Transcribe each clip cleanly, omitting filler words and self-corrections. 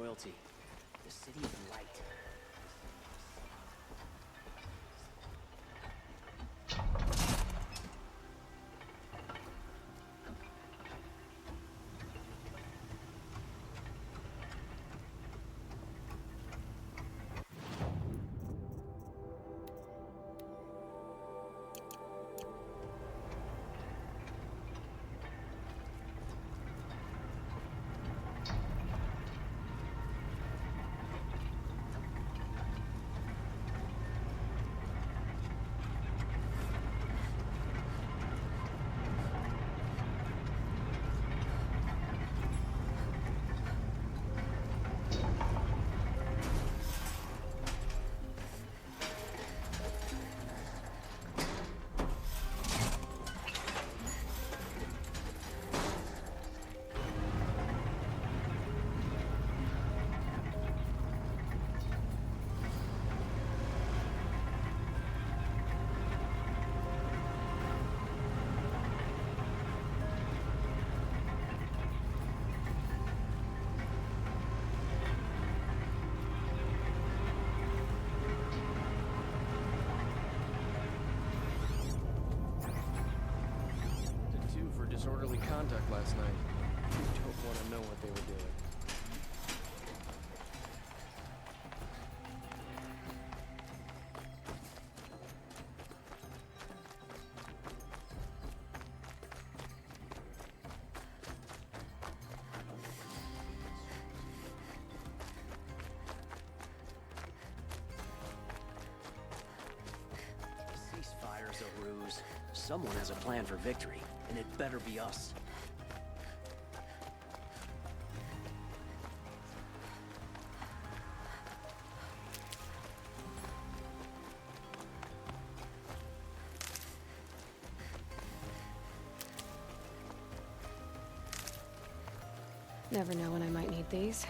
royalty. The city of light. Disorderly conduct last night. Don't want to know what they were doing. The ceasefire's a ruse. Someone has a plan for victory, and it better be us. Never know when I might need these.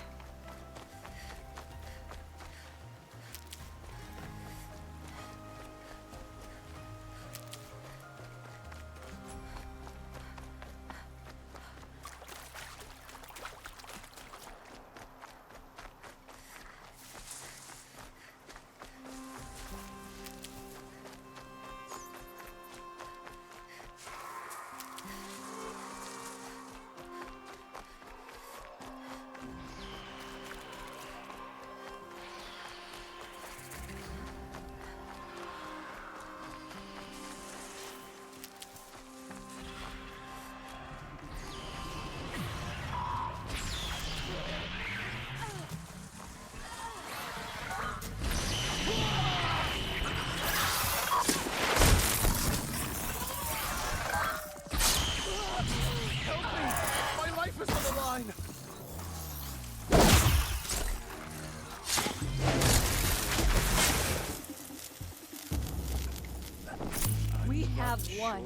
Have won,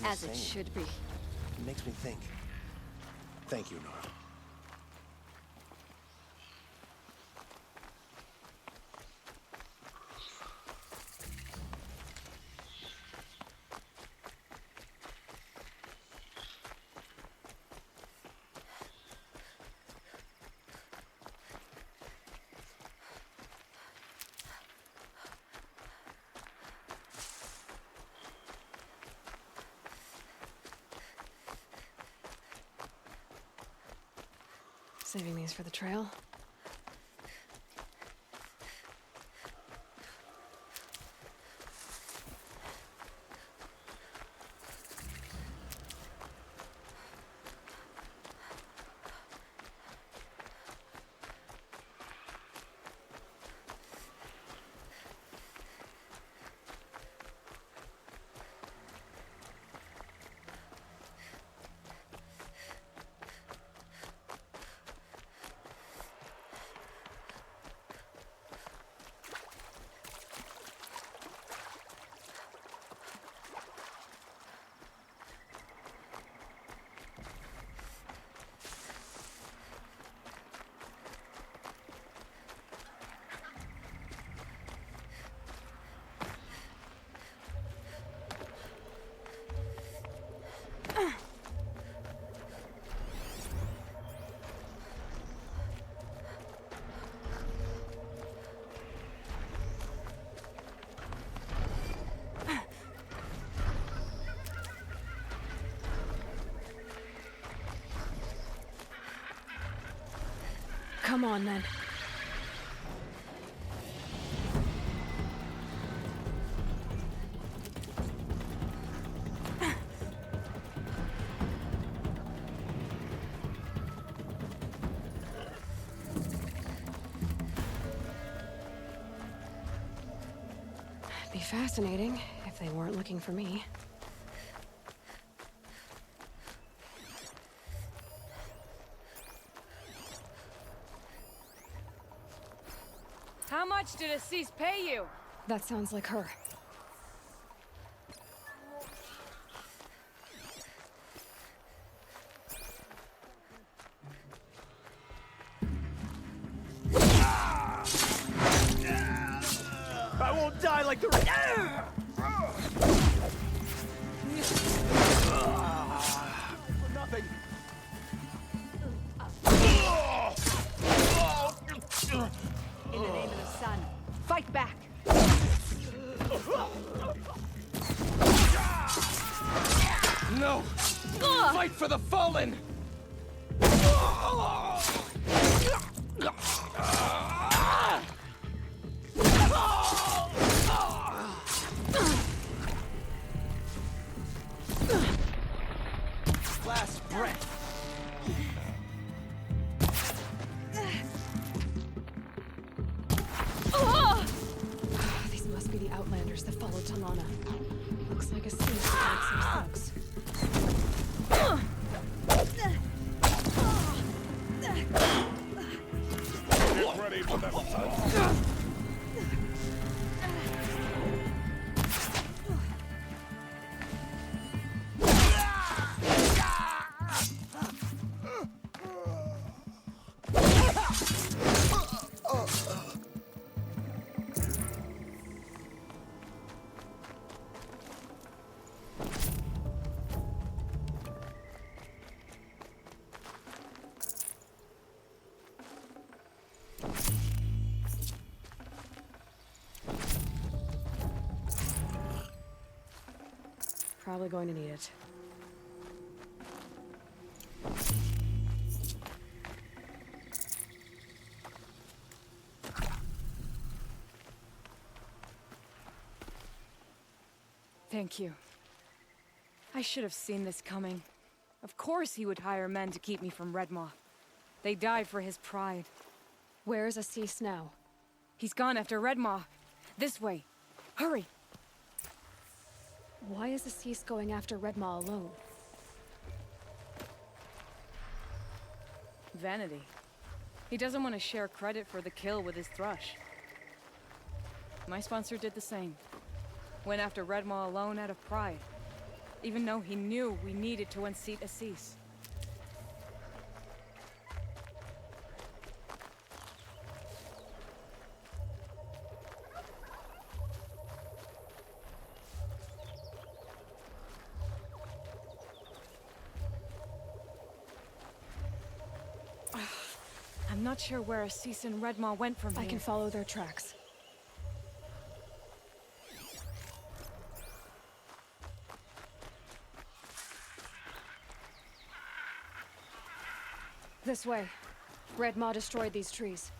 as it should be. It makes me think. Thank you, Nora. Saving these for the trail. Come on, then. Be fascinating if they weren't looking for me. How much did Assis pay you? That sounds like her. I won't die like the rest. For nothing. In the name of the sun, fight back! No! Fight for the fallen! Last breath. These must be the Outlanders that followed Talana. Looks like a sea with some thugs. Get ready for the sun. Probably going to need it. Thank you. I should have seen this coming. Of course he would hire men to keep me from Redmaw. They died for his pride. Where's Assis now? He's gone after Redmaw. This way. Hurry! Why is Assis going after Redmaw alone? Vanity. He doesn't want to share credit for the kill with his thrush. My sponsor did the same. Went after Redmaw alone out of pride. Even though he knew we needed to unseat Assis. I'm not sure where Assis and Redmaw went from here. I can follow their tracks. This way. Redmaw destroyed these trees.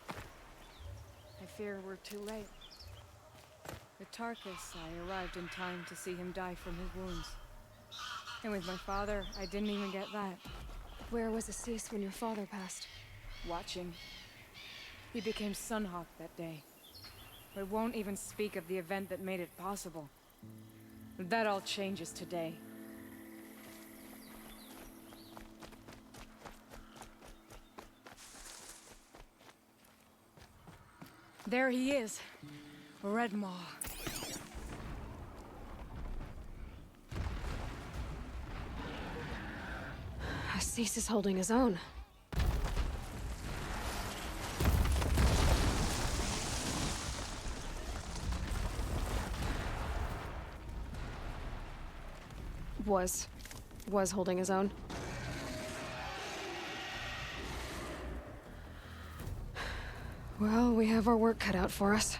I fear we're too late. With Tarkus, I arrived in time to see him die from his wounds. And with my father, I didn't even get that. Where was Assis when your father passed? Watching. He became Sunhawk that day. But won't even speak of the event that made it possible. That all changes today. There he is. Redmaw. Assis is holding his own. Was holding his own. Well, we have our work cut out for us.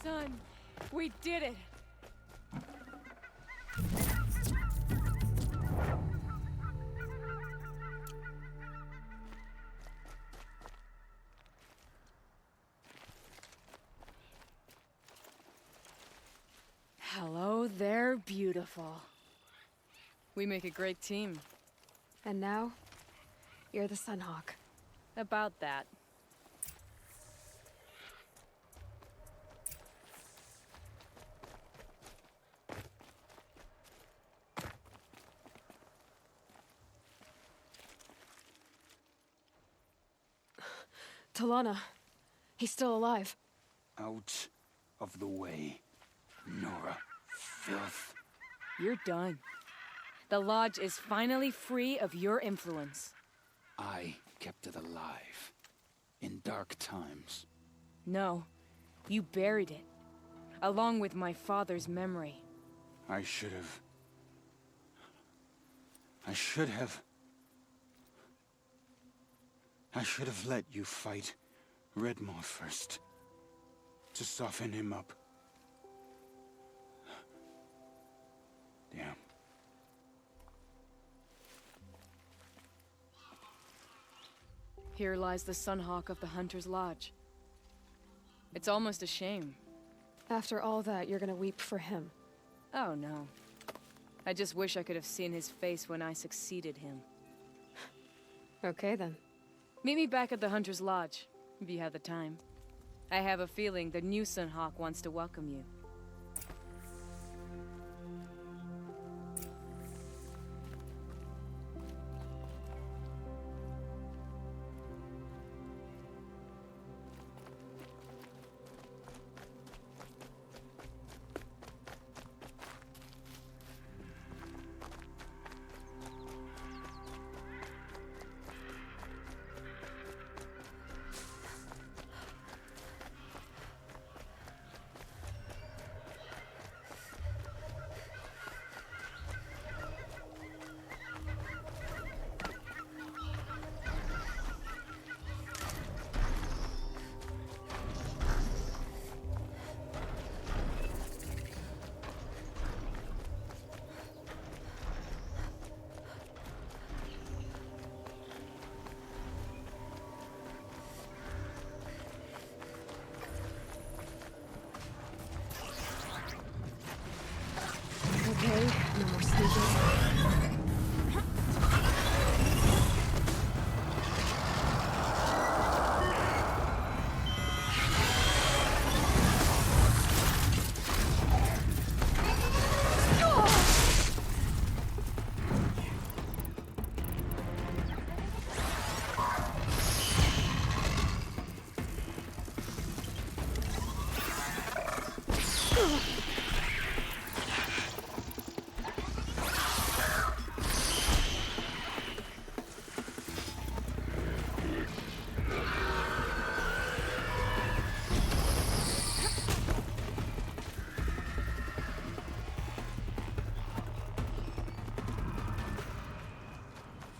Son, we did it! Hello there, beautiful. We make a great team. And now, you're the Sunhawk. About that. Talana. He's still alive. Out of the way, Nora. Filth. You're done. The Lodge is finally free of your influence. I kept it alive. In dark times. No, you buried it. Along with my father's memory. I should have... I should have let you fight Redmaw first. To soften him up. Damn. Here lies the Sunhawk of the Hunter's Lodge. It's almost a shame. After all that, you're gonna weep for him. Oh no. I just wish I could have seen his face when I succeeded him. Okay then. Meet me back at the Hunter's Lodge, if you have the time. I have a feeling the new Sunhawk wants to welcome you. Okay, no more sneaking.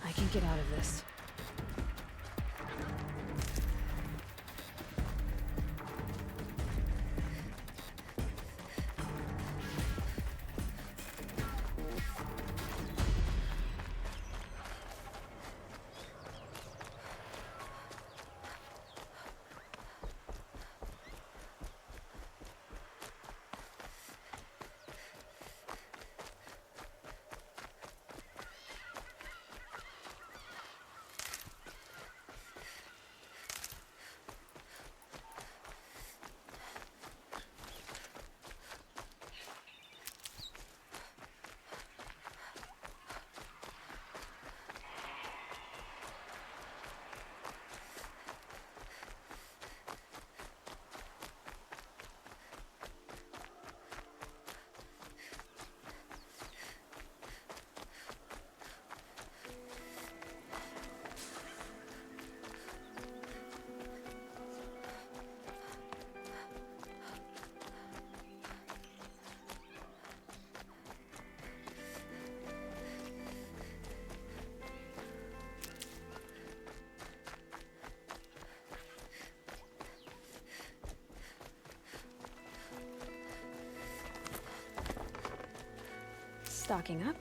I can get out of this. Stocking up.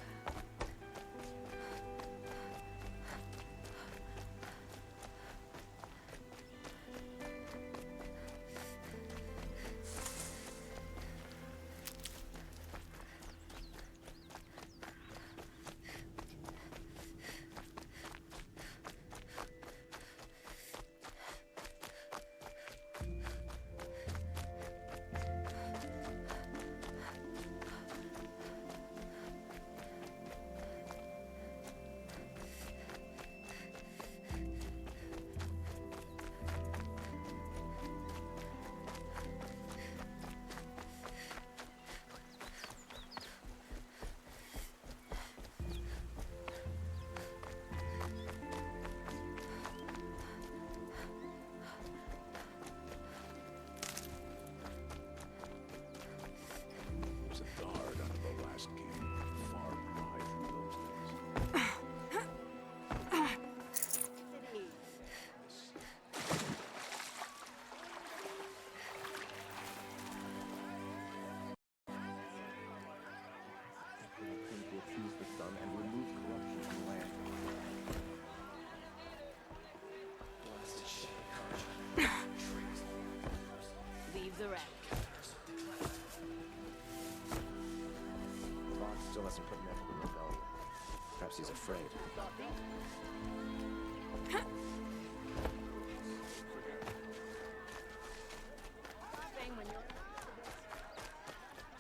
wasn't putting up with the rebellion. Perhaps he's afraid.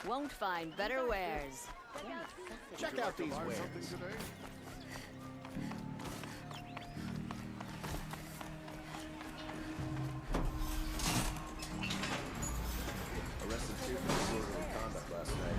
Won't find better wares. Check out these wares. Something today? Arrested two for disorderly conduct last night.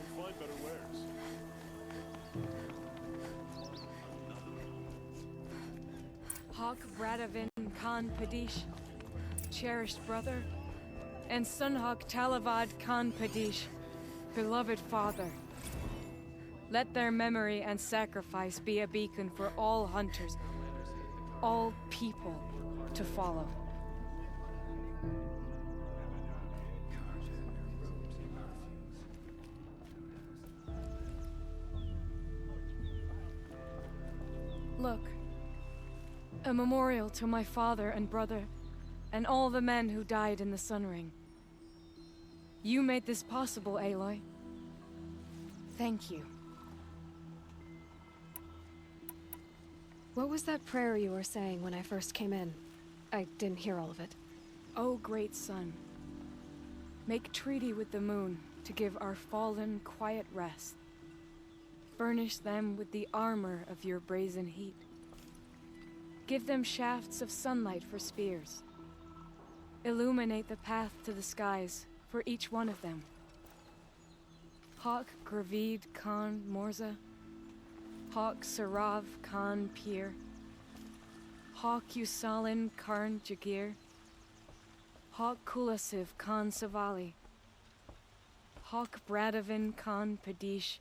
Won't find better wares. Hawk Radavin Khan Padish, cherished brother, and Sunhawk Talavad Khan Padish, beloved father. Let their memory and sacrifice be a beacon for all hunters, all people to follow. Look, a memorial to my father and brother, and all the men who died in the Sun Ring. You made this possible, Aloy. Thank you. What was that prayer you were saying when I first came in? I didn't hear all of it. O great sun, make treaty with the moon to give our fallen quiet rest. Furnish them with the armor of your brazen heat. Give them shafts of sunlight for spears. Illuminate the path to the skies for each one of them. Hawk Gravid Khan Morza, Hawk Sarav Khan Pir, Hawk Usalin Karn Jagir, Hawk Kulasiv Khan Savali, Hawk Bradavin Khan Padish,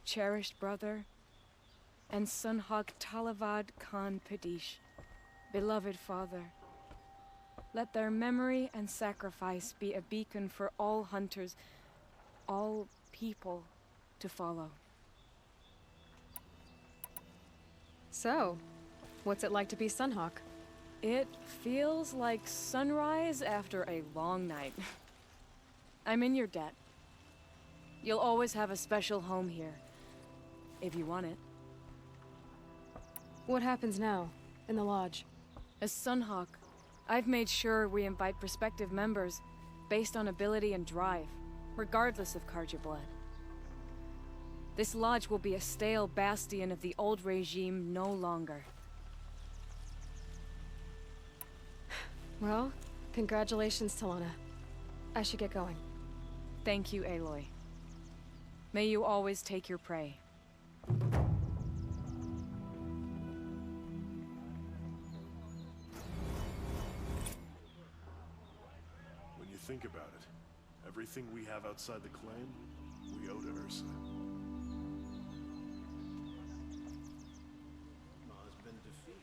cherished brother, and Sunhawk Talavad Khan Padish, beloved father. Let their memory and sacrifice be a beacon for all hunters, all people to follow. So, what's it like to be Sunhawk? It feels like sunrise after a long night. I'm in your debt. You'll always have a special home here, if you want it. What happens now, in the lodge? As Sunhawk, I've made sure we invite prospective members based on ability and drive, regardless of Carja blood. This lodge will be a stale bastion of the old regime no longer. Well, congratulations, Talana. I should get going. Thank you, Aloy. May you always take your prey. When you think about it, everything we have outside the claim, we owe to Ursa. Has been defeated.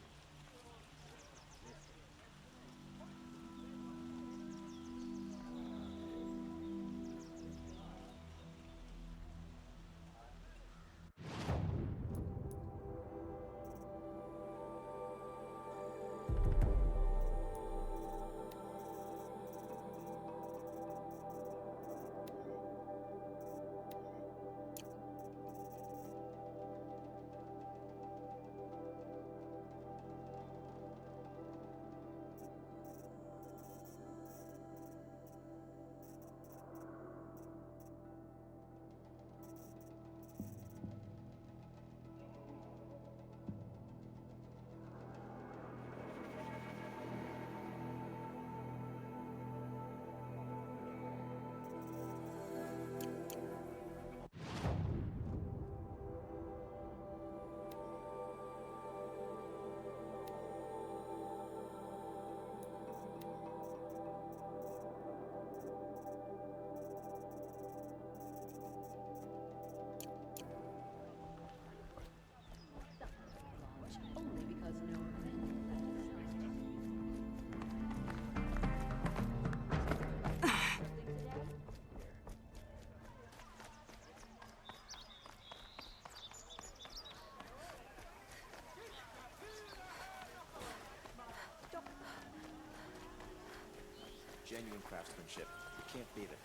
Genuine craftsmanship. You can't beat it.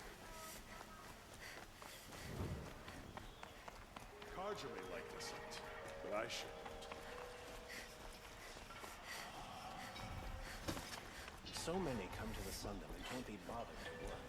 Carja may like this hunt, but I shouldn't. So many come to the Sundom and can't be bothered to work.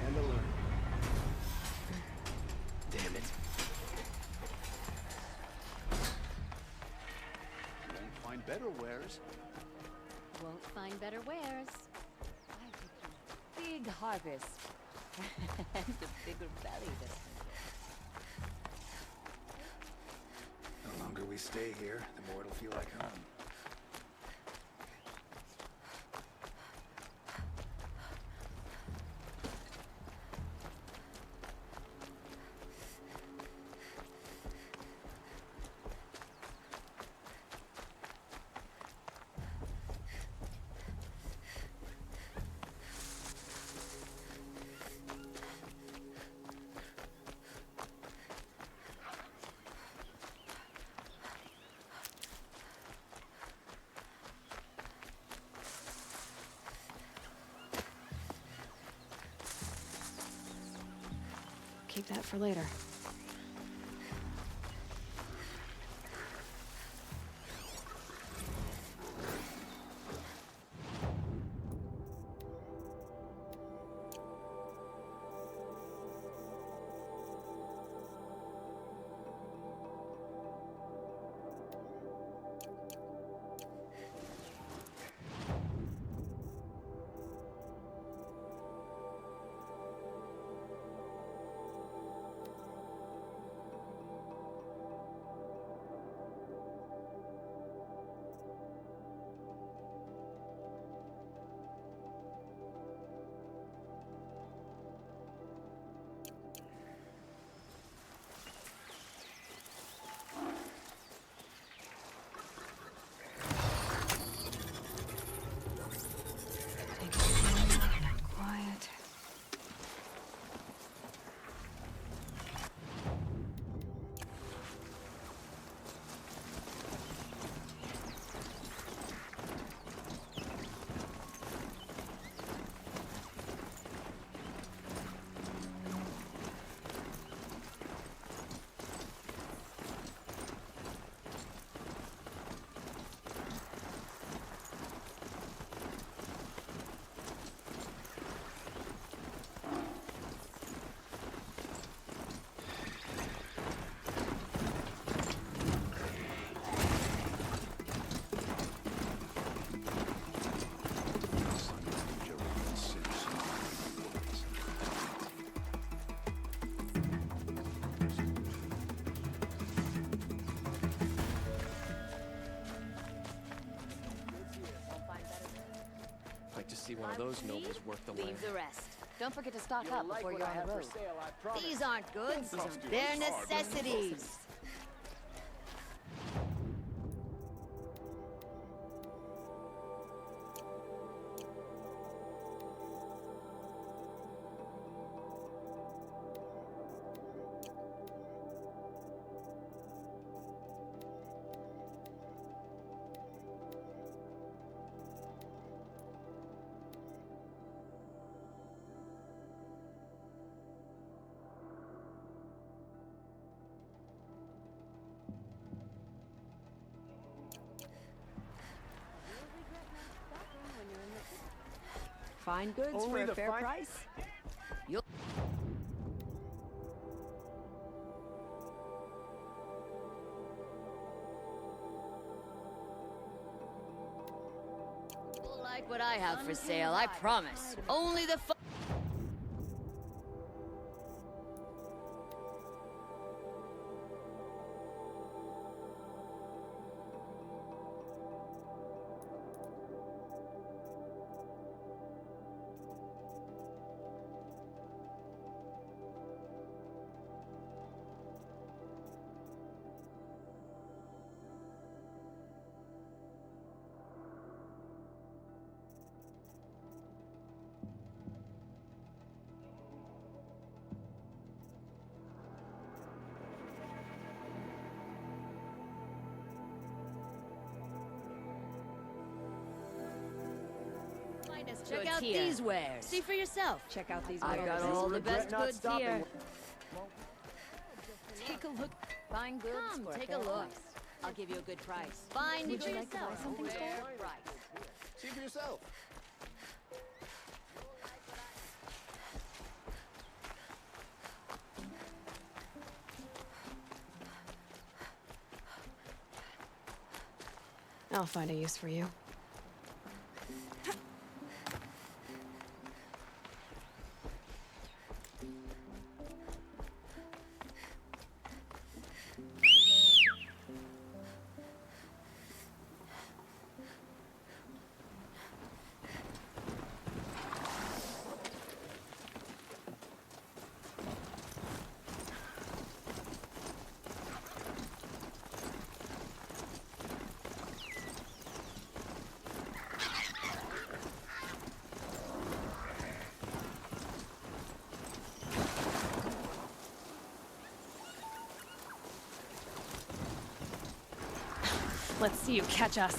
And a learn. Damn it. Won't find better wares. Won't find better wares. Big harvest. And a bigger belly this The longer we stay here, the more it'll feel like home. Keep that for later. Quiet. Like to see one of those nobles work the land. Leave the rest. Don't forget to stock up before you're on the road. These aren't goods, they're necessities. Fine goods Only for the a fair fine- price. You'll like what I have for sale, I promise. Only the Check out these wares. See for yourself. Check out these I wares. got all the best not goods stopping. here. Take a look. Fine goods. Come, take a look. I'll give you a good price. Fine, Would you like to buy something today? Fair price. See for yourself. I'll find a use for you. Let's see you catch us.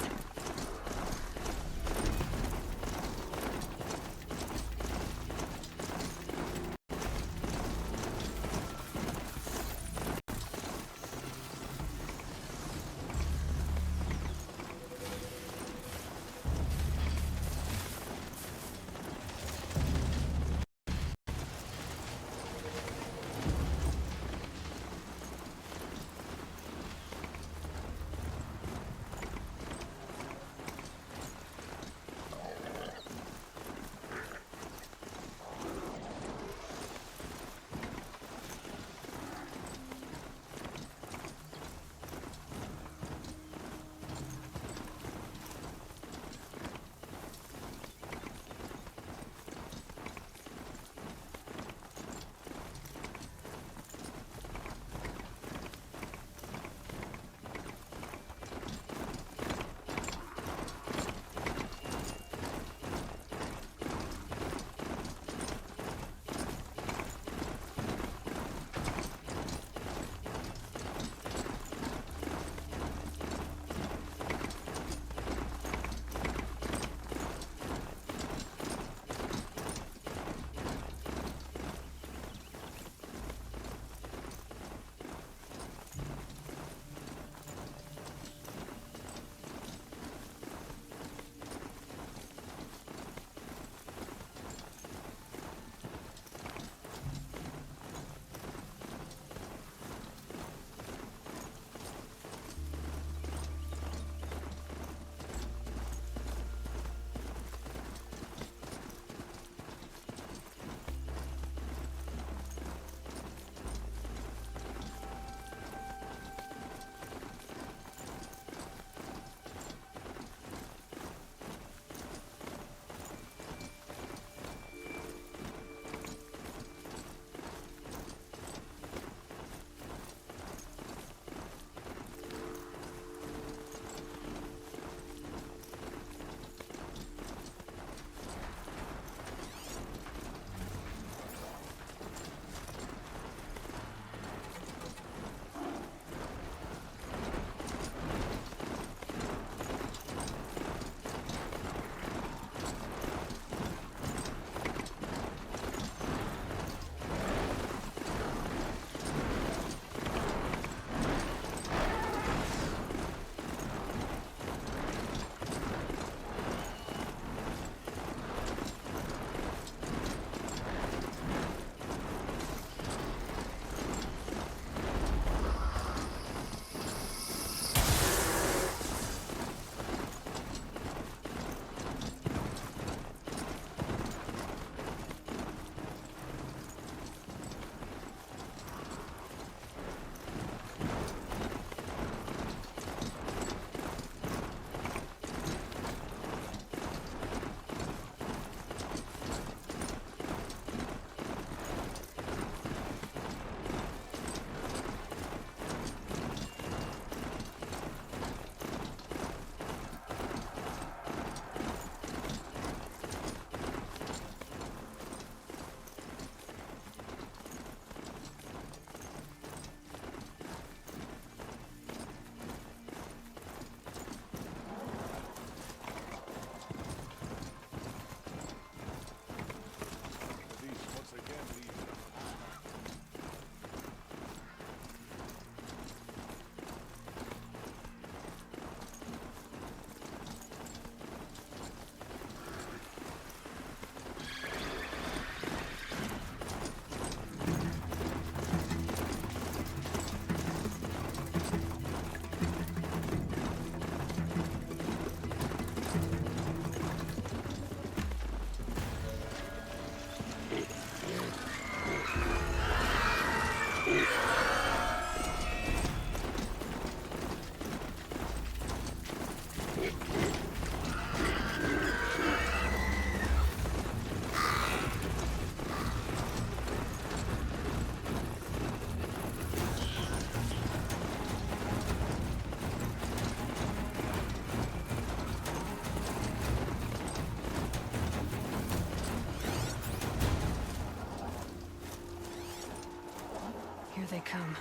Here they come.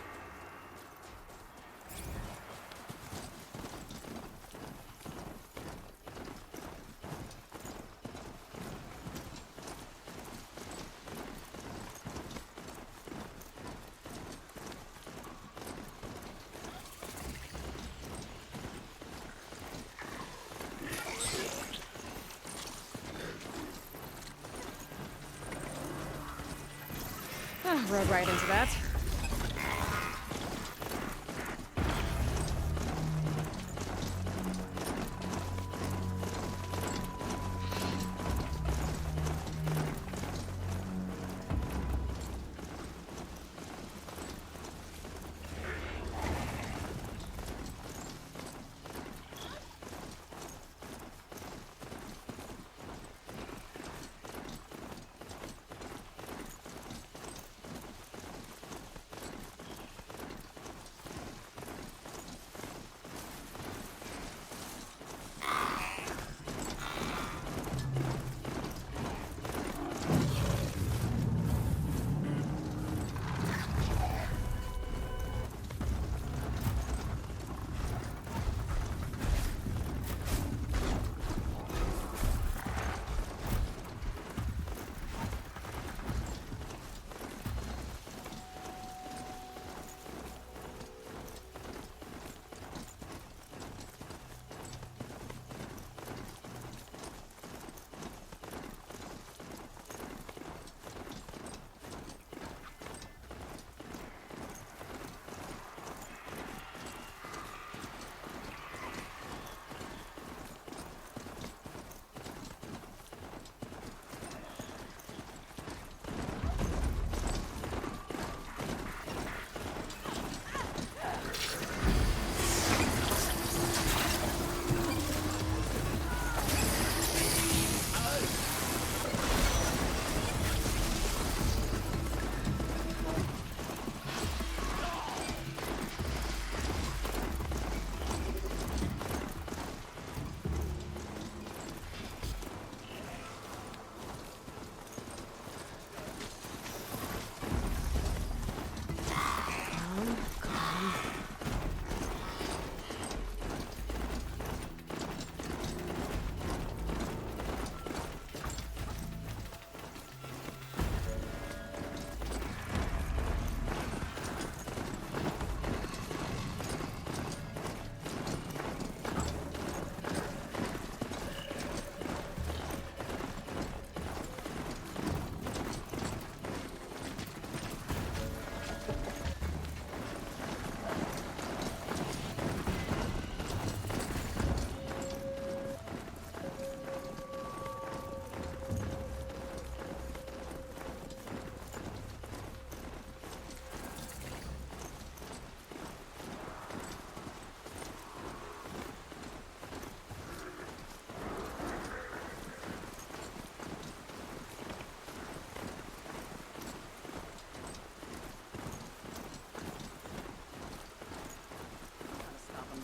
Rode right into that.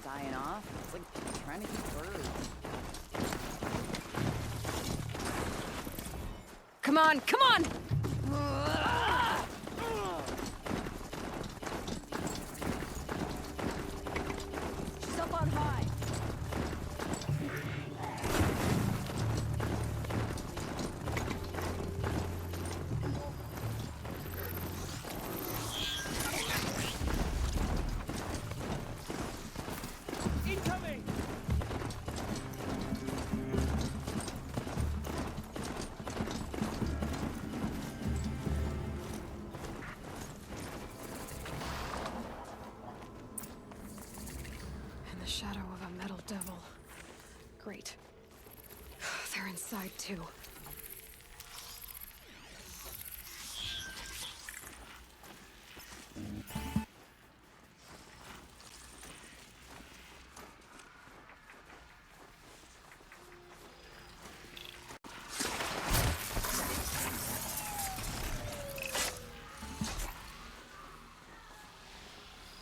Dying off. It's like trying to keep birds. Come on, come on! She's up on high. The shadow of a metal devil. Great. They're inside too.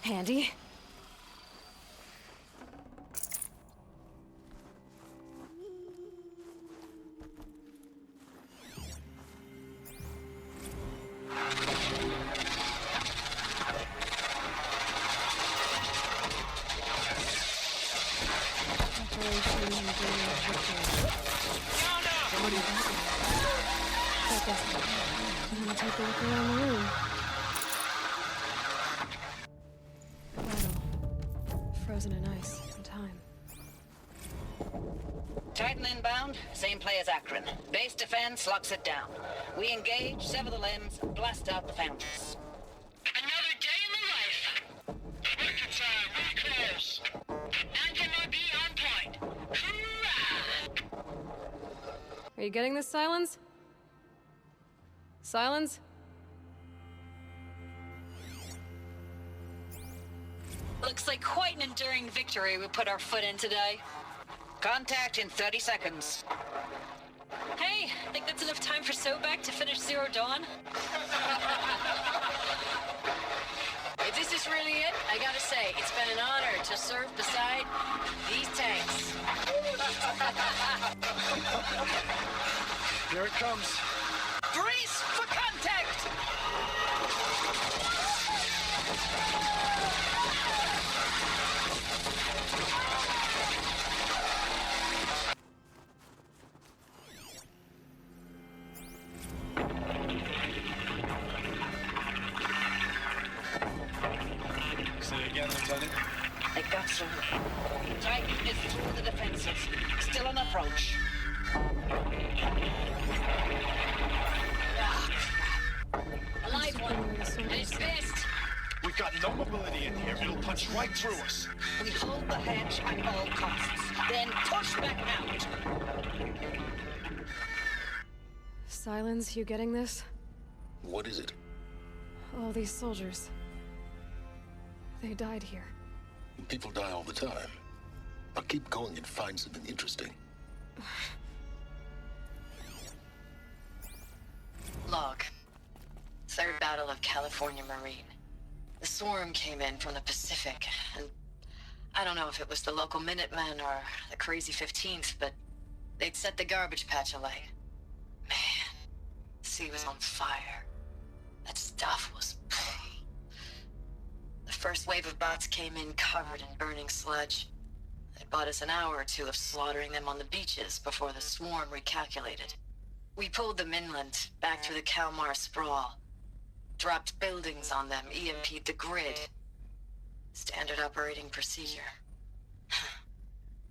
Handy. look around the room. Metal. Frozen in ice and time. Titan inbound, same play as Akron. Base defense locks it down. We engage, sever the limbs, blast out the fountains. Another day in the life. Record time, really close. Anti-MRB on point. Hoorah! Are you getting this, Silence? Silence? Looks like quite an enduring victory we put our foot in today. Contact in 30 seconds. Hey, think that's enough time for Sobek to finish Zero Dawn? If this is really it, I gotta say, it's been an honor to serve beside these tanks. Here it comes. Brace for contact! Say it again, Lieutenant. I got some. Titan is through the defenses. Still on approach. A live one. And it's pissed. We've got no mobility in here. It'll punch right through us. We hold the hedge at all costs, then push back out. Silence, you getting this? What is it? All these soldiers. They died here. People die all the time. But keep going and find something interesting. Log. Third Battle of California Marine. The swarm came in from the Pacific, and I don't know if it was the local Minutemen or the crazy 15th, but they'd set the garbage patch alight. Man, the sea was on fire. That stuff was... The first wave of bots came in covered in burning sludge. It bought us an hour or two of slaughtering them on the beaches before the swarm recalculated. We pulled them inland, back through the Kalmar sprawl. Dropped buildings on them, EMP'd the grid. Standard operating procedure.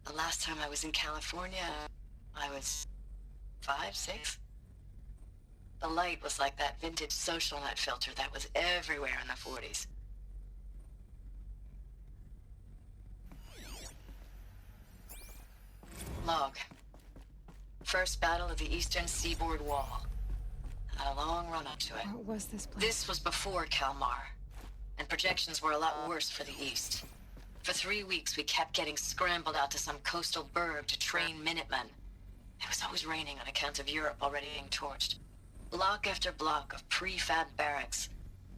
The last time I was in California, I was 5, 6? The light was like that vintage social net filter that was everywhere in the 40s. Log. First battle of the eastern seaboard wall. Had a long run up to it. What was this place? This was before Kalmar, and projections were a lot worse for the east. For 3 weeks, we kept getting scrambled out to some coastal burg to train Minutemen. It was always raining on account of Europe already being torched. Block after block of prefab barracks.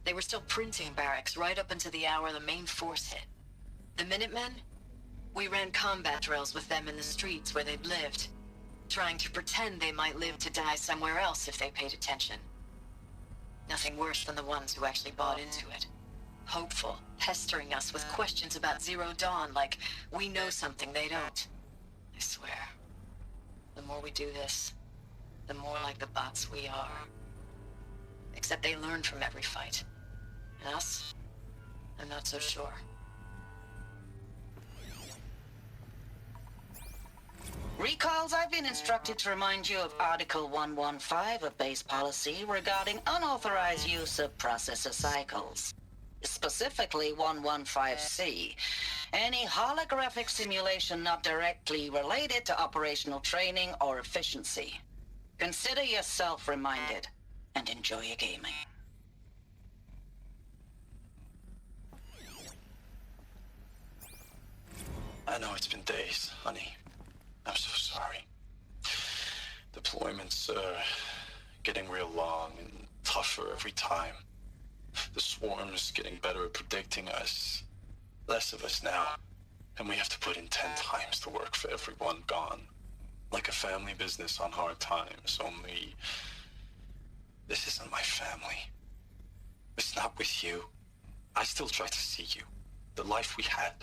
They were still printing barracks right up until the hour the main force hit. The Minutemen? We ran combat drills with them in the streets where they'd lived, trying to pretend they might live to die somewhere else if they paid attention. Nothing worse than the ones who actually bought into it. Hopeful, pestering us with questions about Zero Dawn like we know something they don't. I swear, the more we do this, the more like the bots we are. Except they learn from every fight. And us? I'm not so sure. Recalls, I've been instructed to remind you of Article 115 of base policy regarding unauthorized use of processor cycles. Specifically 115C. Any holographic simulation not directly related to operational training or efficiency. Consider yourself reminded, and enjoy your gaming. I know it's been days, honey. I'm so sorry. Deployments are getting real long and tougher every time. The swarm's getting better at predicting us. Less of us now. And we have to put in 10 times the work for everyone gone. Like a family business on hard times, only... This isn't my family. It's not with you. I still try to see you. The life we had.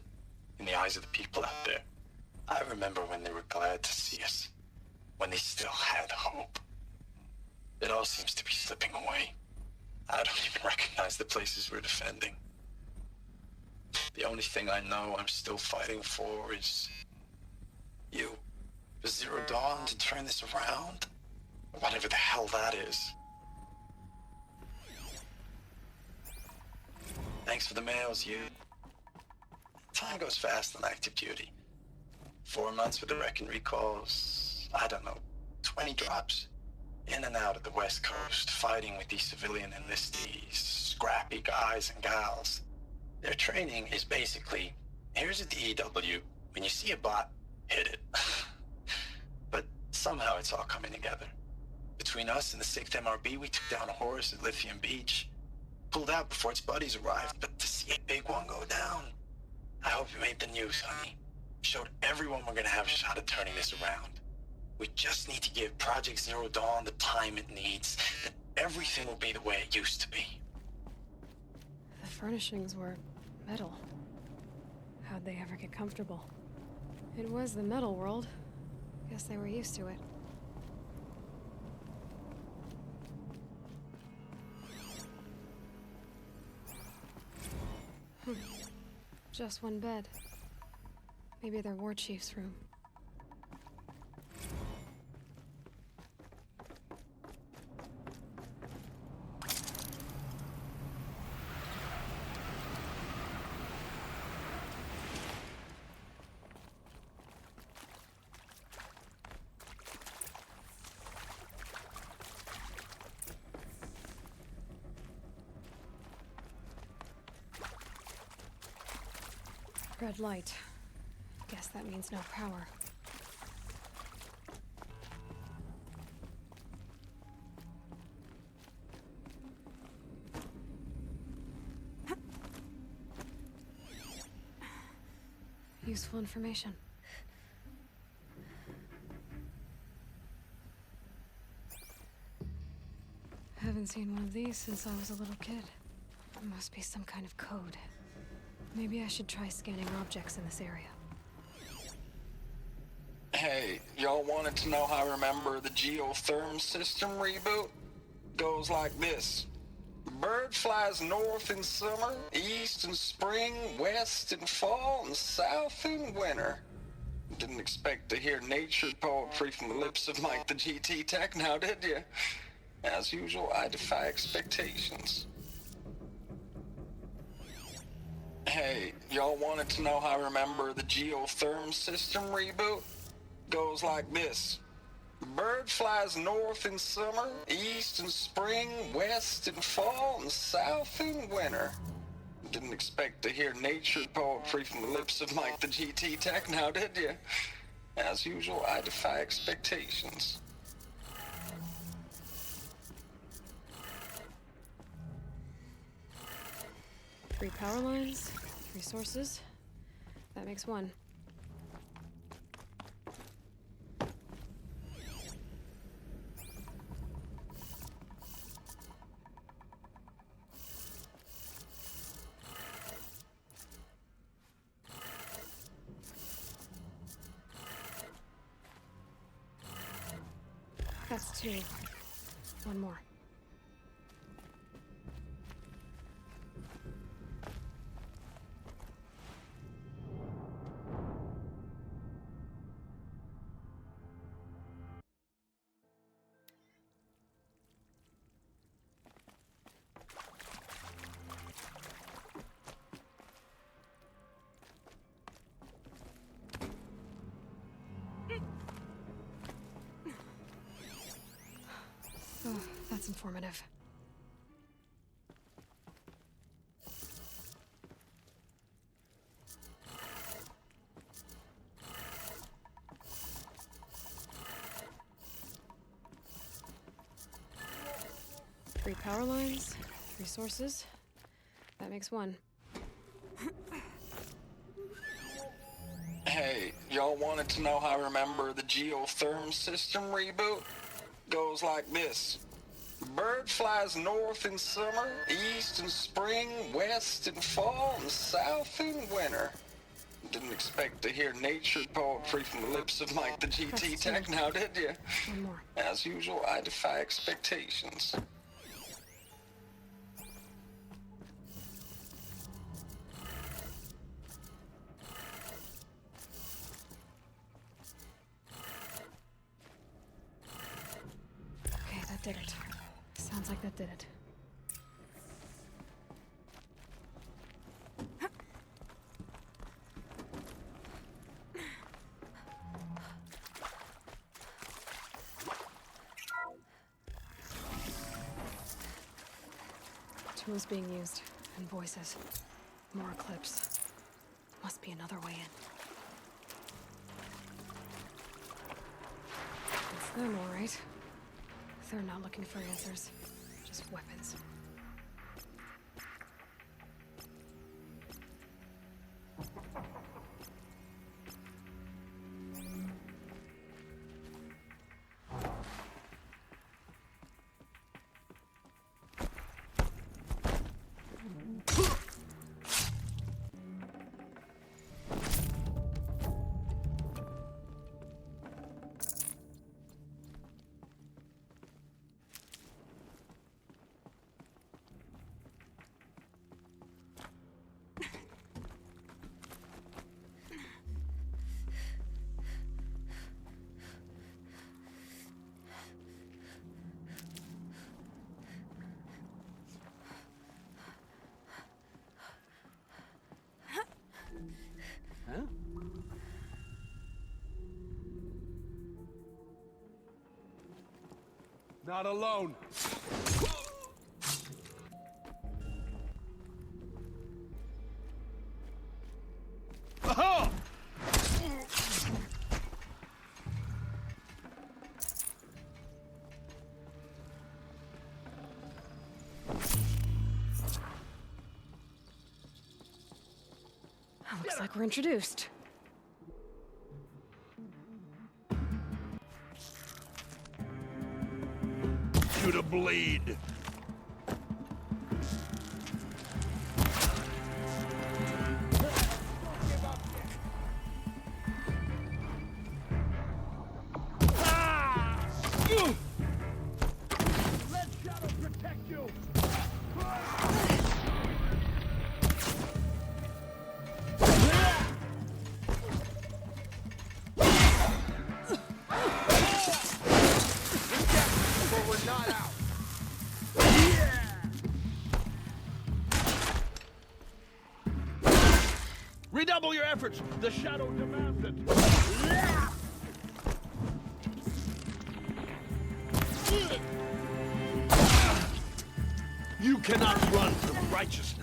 In the eyes of the people out there. I remember when they were glad to see us. When they still had hope. It all seems to be slipping away. the places we're defending. The only thing I know I'm still fighting for is you. For Zero Dawn to turn this around? Whatever the hell that is. Thanks for the mails, you. Time goes fast on active duty. 4 months with the wreck and recalls, I don't know, 20 drops. In and out of the West Coast, fighting with these civilian enlistees, scrappy guys and gals. Their training is basically, here's a DEW, when you see a bot, hit it. But somehow it's all coming together. Between us and the 6th MRB, we took down a horse at Lithium Beach. Pulled out before its buddies arrived, but to see a big one go down, I hope you made the news, honey. Showed everyone we're gonna have a shot at turning this around. We just need to give Project Zero Dawn the time it needs, then everything will be the way it used to be. The furnishings were metal. How'd they ever get comfortable? It was the metal world. Guess they were used to it. Just one bed. Maybe their war chief's room. Red light. Guess that means no power. Useful information. Haven't seen one of these since I was a little kid. It must be some kind of code. Maybe I should try scanning objects in this area. Hey, y'all wanted to know how I remember the geotherm system reboot? Goes like this. Bird flies north in summer, east in spring, west in fall, and south in winter. Didn't expect to hear nature poetry from the lips of Mike the GT Tech now, did you? As usual, I defy expectations. Hey, y'all wanted to know how I remember the geotherm system reboot? Goes like this. Bird flies north in summer, east in spring, west in fall, and south in winter. Didn't expect to hear nature poetry from the lips of Mike the GT Tech now, did you? As usual, I defy expectations. Three power lines, 3 sources. That makes 1. That's 2. 1 more. Oh, that's informative. Three power lines, 3 sources. That makes 1. Hey, y'all wanted to know how I remember the geotherm system reboot? Goes like this. Bird flies north in summer, east in spring, west in fall, and south in winter. Didn't expect to hear nature poetry from the lips of Mike the GT Tech now, did you? 1 more. As usual, I defy expectations. figured. Sounds like that did it. Tools being used, and voices. More clips. Must be another way in. It's them, all right. They're not looking for answers, just weapons. Huh? Not alone. Aha! Looks like we're introduced. You to bleed. Let Shadow protect you. We're not out. Redouble your efforts. The Shadow demands it. You cannot run from righteousness.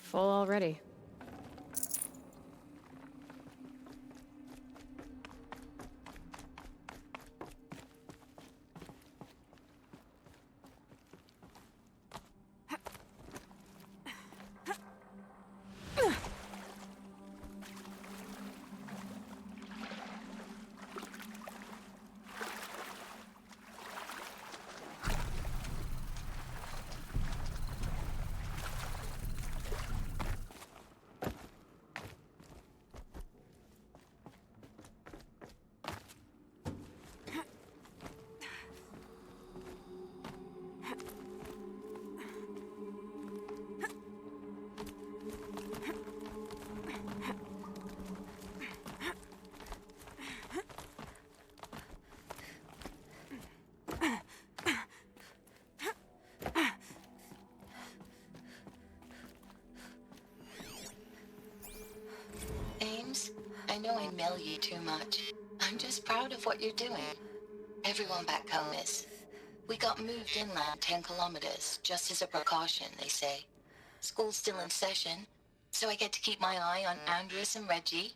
Full already. Ames, I know I mail you too much. I'm just proud of what you're doing. Everyone back home is. We got moved inland 10 kilometers, just as a precaution, they say. School's still in session, so I get to keep my eye on Andres and Reggie.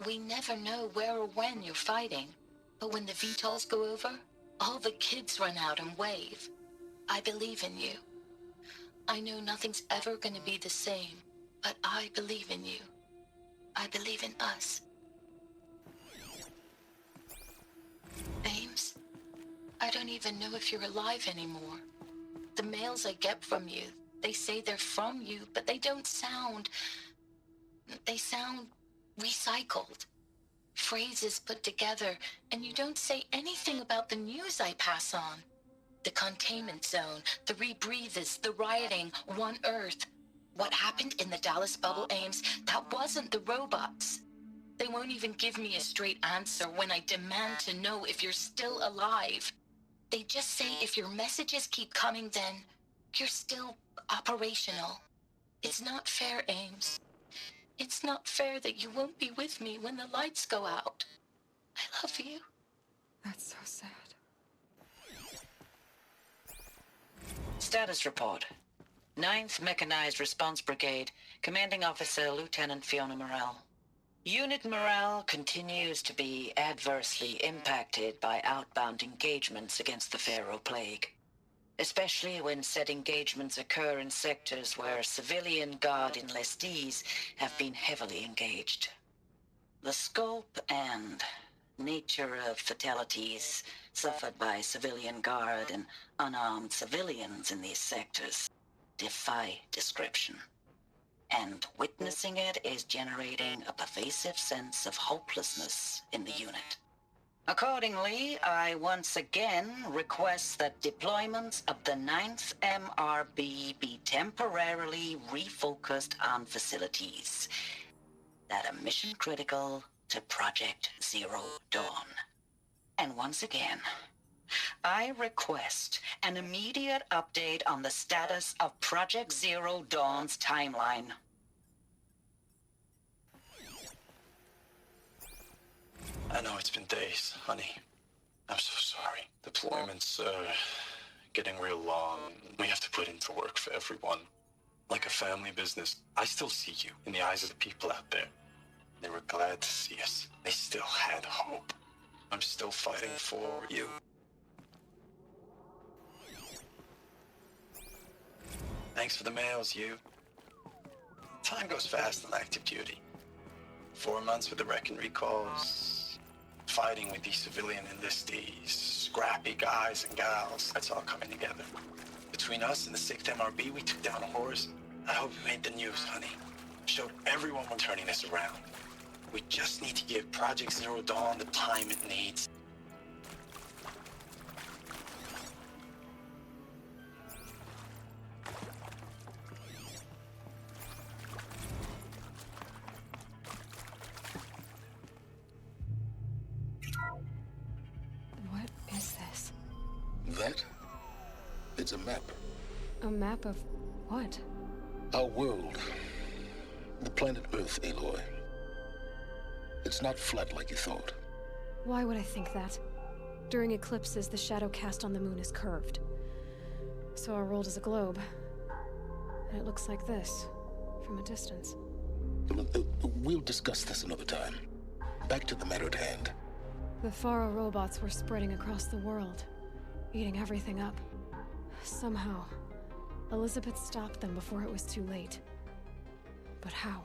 We never know where or when you're fighting, but when the VTOLs go over, all the kids run out and wave. I believe in you. I know nothing's ever gonna be the same, but I believe in you. I believe in us. Ames, I don't even know if you're alive anymore. The mails I get from you, they say they're from you, but they don't sound They sound recycled. Phrases put together, and you don't say anything about the news I pass on. The containment zone, the rebreathers, the rioting, One Earth. What happened in the Dallas bubble, Ames, that wasn't the robots. They won't even give me a straight answer when I demand to know if you're still alive. They just say if your messages keep coming, then you're still operational. It's not fair, Ames. It's not fair that you won't be with me when the lights go out. I love you. That's so sad. Status report. 9th Mechanized Response Brigade, Commanding Officer Lieutenant Fiona Morrell. Unit morale continues to be adversely impacted by outbound engagements against the Pharaoh Plague, especially when said engagements occur in sectors where civilian guard enlistees have been heavily engaged. The scope and nature of fatalities suffered by civilian guard and unarmed civilians in these sectors defy description. And witnessing it is generating a pervasive sense of hopelessness in the unit. Accordingly, I once again request that deployments of the 9th MRB be temporarily refocused on facilities that are mission critical to Project Zero Dawn. And once again, I request an immediate update on the status of Project Zero Dawn's timeline. I know it's been days, honey. I'm so sorry. Deployments are getting real long. We have to put into work for everyone. Like a family business. I still see you in the eyes of the people out there. They were glad to see us. They still had hope. I'm still fighting for you. Thanks for the mails, you. Time goes fast on active duty. 4 months with the wreck and recalls, fighting with these civilian enlistees, scrappy guys and gals. That's all coming together. Between us and the 6th MRB, we took down a horse. I hope we made the news, honey. Showed everyone we're turning this around. We just need to give Project Zero Dawn the time it needs. What is this? That? It's a map. A map of what? Our world. The planet Earth, Aloy. It's not flat like you thought. Why would I think that? During eclipses, the shadow cast on the moon is curved. So our world is a globe. And it looks like this, from a distance. We'll discuss this another time. Back to the matter at hand. The Faro robots were spreading across the world, eating everything up. Somehow, Elizabeth stopped them before it was too late. But how?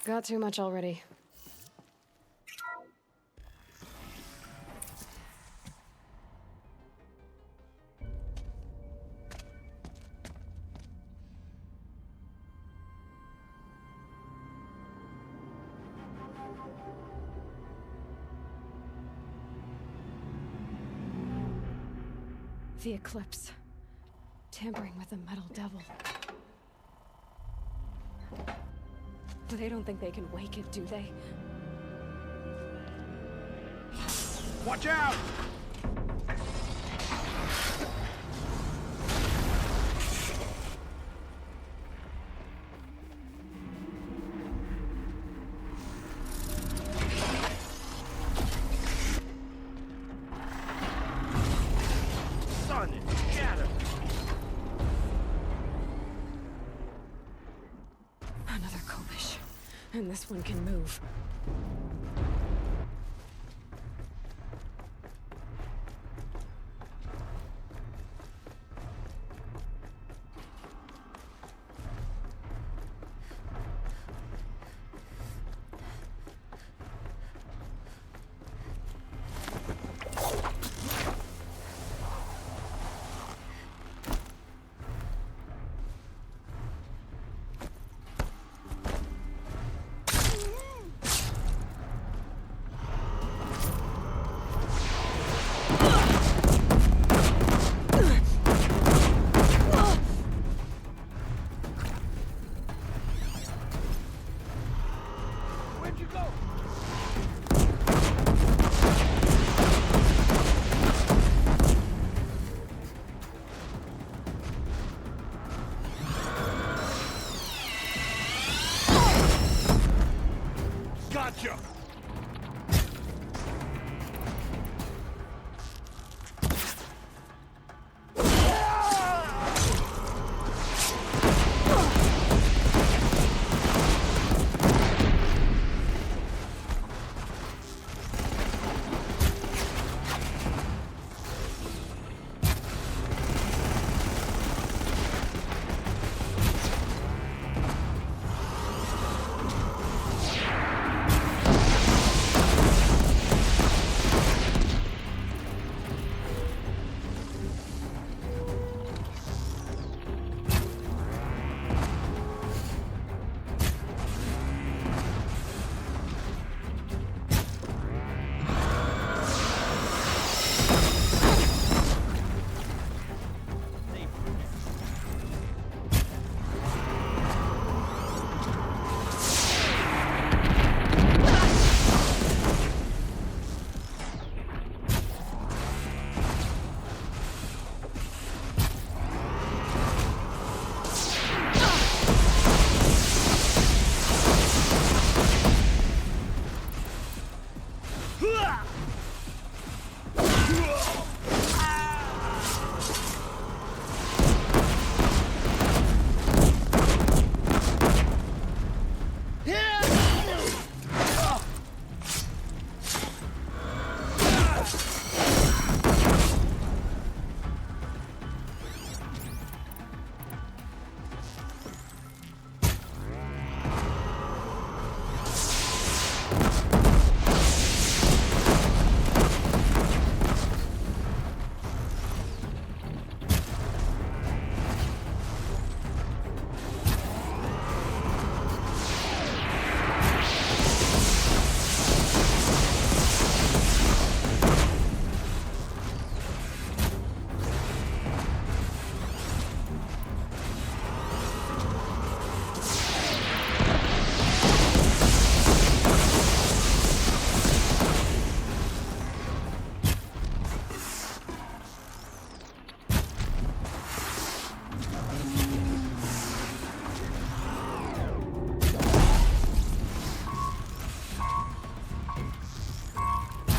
Got too much already. The eclipse. Tampering with the metal devil. They don't think they can wake it, do they? Watch out! Sun is shattered! Another Kobish. And this one can move. Gotcha!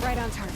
Right on target.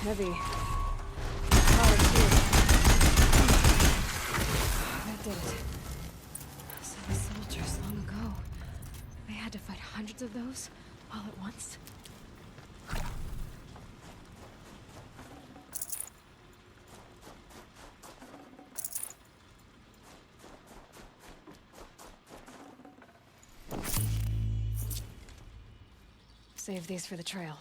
Heavy. Power too. That did it. So the soldiers long ago. They had to fight hundreds of those all at once. Save these for the trail.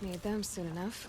Need them soon enough.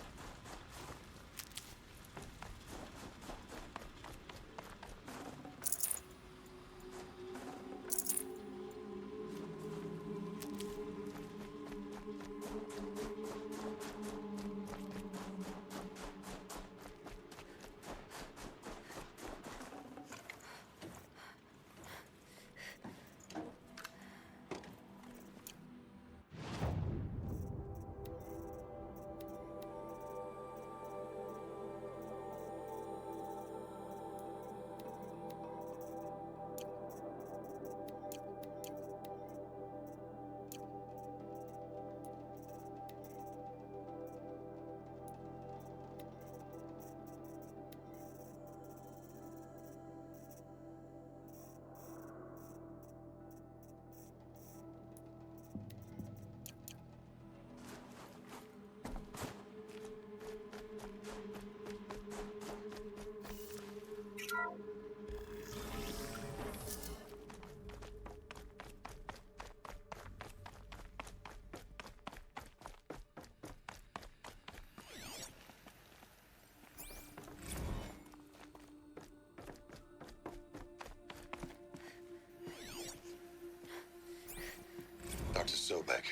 Dr. Sobek.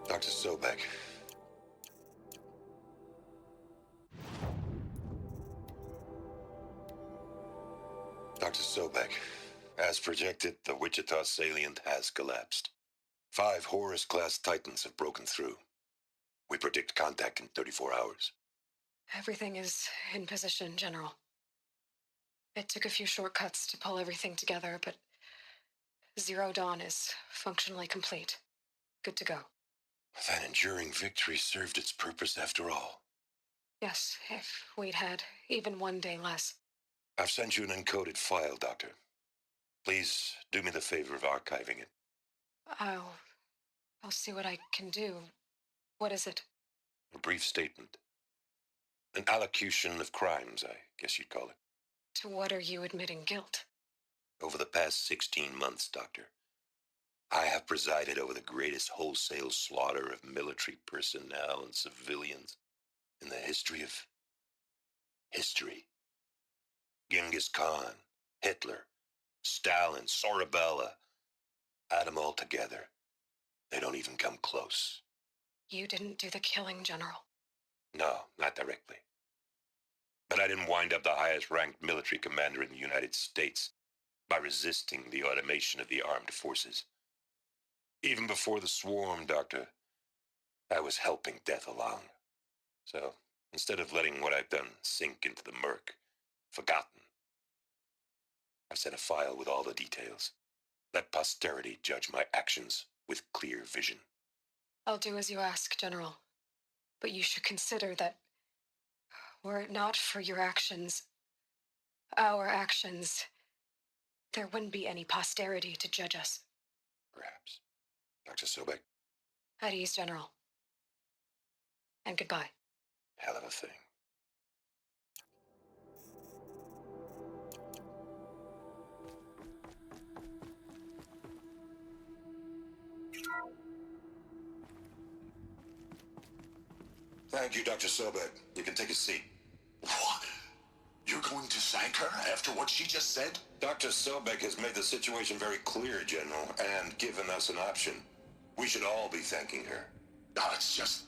Dr. Sobek. Dr. Sobek. As projected, the Wichita salient has collapsed. 5 Horus-class Titans have broken through. We predict contact in 34 hours. Everything is in position, General. It took a few shortcuts to pull everything together, but Zero Dawn is functionally complete. Good to go. That enduring victory served its purpose after all. Yes, if we'd had even one day less. I've sent you an encoded file, Doctor. Please do me the favor of archiving it. I'll see what I can do. What is it? A brief statement. An allocution of crimes, I guess you'd call it. To what are you admitting guilt? Over the past 16 months, Doctor, I have presided over the greatest wholesale slaughter of military personnel and civilians in the history of history. Genghis Khan, Hitler, Stalin, Sorabella, add them all together. They don't even come close. You didn't do the killing, General. No, not directly. But I didn't wind up the highest-ranked military commander in the United States by resisting the automation of the armed forces. Even before the swarm, Doctor, I was helping death along. So, instead of letting what I've done sink into the murk, forgotten, I've sent a file with all the details. Let posterity judge my actions with clear vision. I'll do as you ask, General. But you should consider that were it not for your actions, our actions, there wouldn't be any posterity to judge us. Perhaps. Dr. Sobek? At ease, General. And goodbye. Hell of a thing. Thank you, Dr. Sobek. You can take a seat. What? You're going to thank her after what she just said? Dr. Sobek has made the situation very clear, General, and given us an option. We should all be thanking her. No, it's just...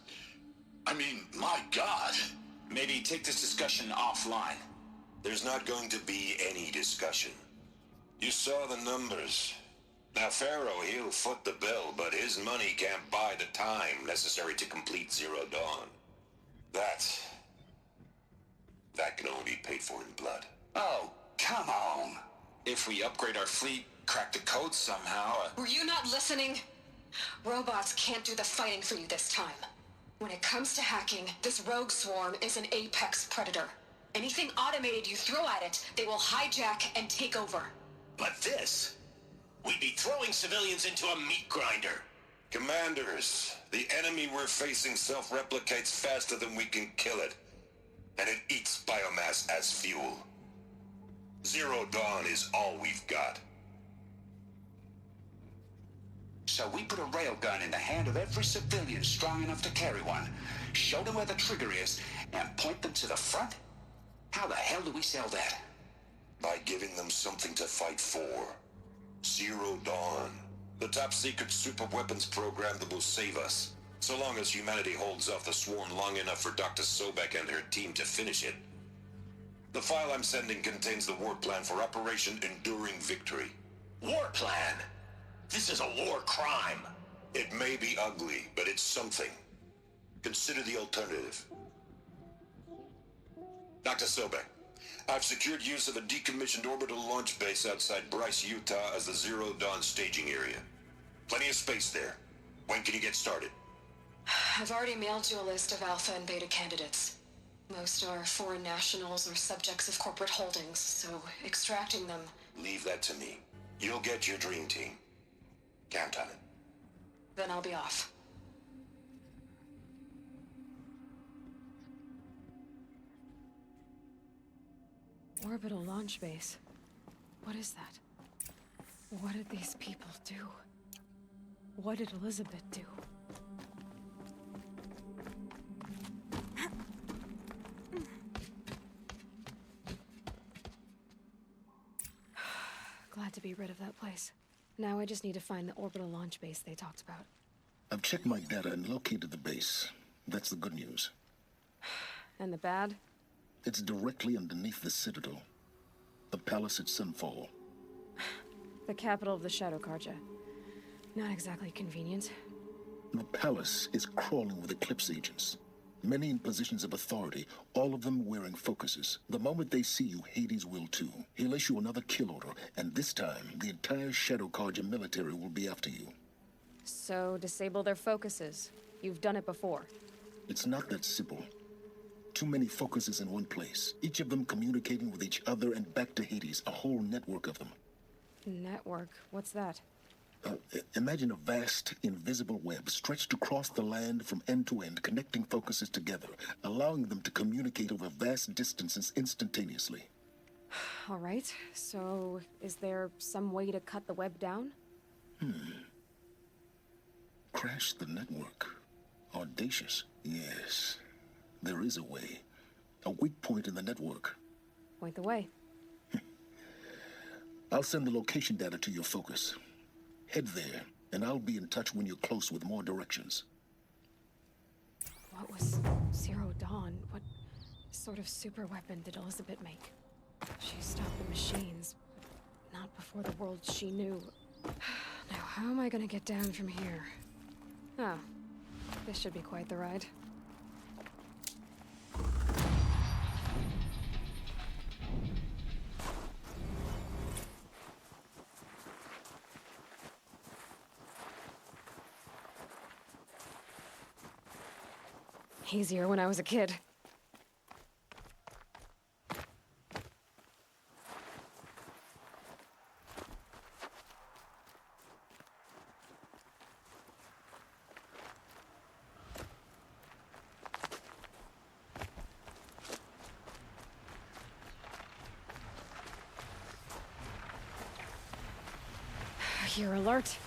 I mean, my God. Maybe take this discussion offline. There's not going to be any discussion. You saw the numbers. Now, Pharaoh, he'll foot the bill, but his money can't buy the time necessary to complete Zero Dawn. That can only be paid for in blood. Oh, come on. If we upgrade our fleet, crack the code somehow... Were you not listening? Robots can't do the fighting for you this time. When it comes to hacking, this rogue swarm is an apex predator. Anything automated you throw at it, they will hijack and take over. But this... We'd be throwing civilians into a meat grinder. Commanders, the enemy we're facing self-replicates faster than we can kill it. And it eats biomass as fuel. Zero Dawn is all we've got. So we put a railgun in the hand of every civilian strong enough to carry one, show them where the trigger is, and point them to the front? How the hell do we sell that? By giving them something to fight for. Zero Dawn. The top-secret superweapons program that will save us. So long as humanity holds off the swarm long enough for Dr. Sobek and her team to finish it. The file I'm sending contains the war plan for Operation Enduring Victory. War plan? This is a war crime. It may be ugly, but it's something. Consider the alternative. Dr. Sobek, I've secured use of a decommissioned orbital launch base outside Bryce, Utah as the Zero Dawn staging area. Plenty of space there. When can you get started? I've already mailed you a list of Alpha and Beta candidates. Most are foreign nationals or subjects of corporate holdings, so extracting them... Leave that to me. You'll get your dream team. Count on it. Then I'll be off. Orbital launch base. What is that? What did these people do? What did Elizabeth do? Glad to be rid of that place. Now I just need to find the orbital launch base they talked about. I've checked my data and located the base. That's the good news. And the bad? It's directly underneath the Citadel. The palace at Sunfall. The capital of the Shadow Carja. Not exactly convenient. The palace is crawling with Eclipse agents. Many in positions of authority, all of them wearing focuses. The moment they see you, Hades will too. He'll issue another kill order, and this time, the entire Shadow Carja military will be after you. So, disable their focuses. You've done it before. It's not that simple. Too many focuses in one place, each of them communicating with each other and back to Hades, a whole network of them. Network? What's that? Imagine a vast, invisible web stretched across the land from end to end, connecting focuses together, allowing them to communicate over vast distances instantaneously. All right, so is there some way to cut the web down? Crash the network. Audacious. Yes, there is a way. A weak point in the network. Point the way. I'll send the location data to your focus. Head there, and I'll be in touch when you're close with more directions. What was Zero Dawn? What sort of super weapon did Elizabeth make? She stopped the machines, but not before the world she knew. Now, how am I gonna get down from here? Oh, this should be quite the ride. Easier when I was a kid. You're alert.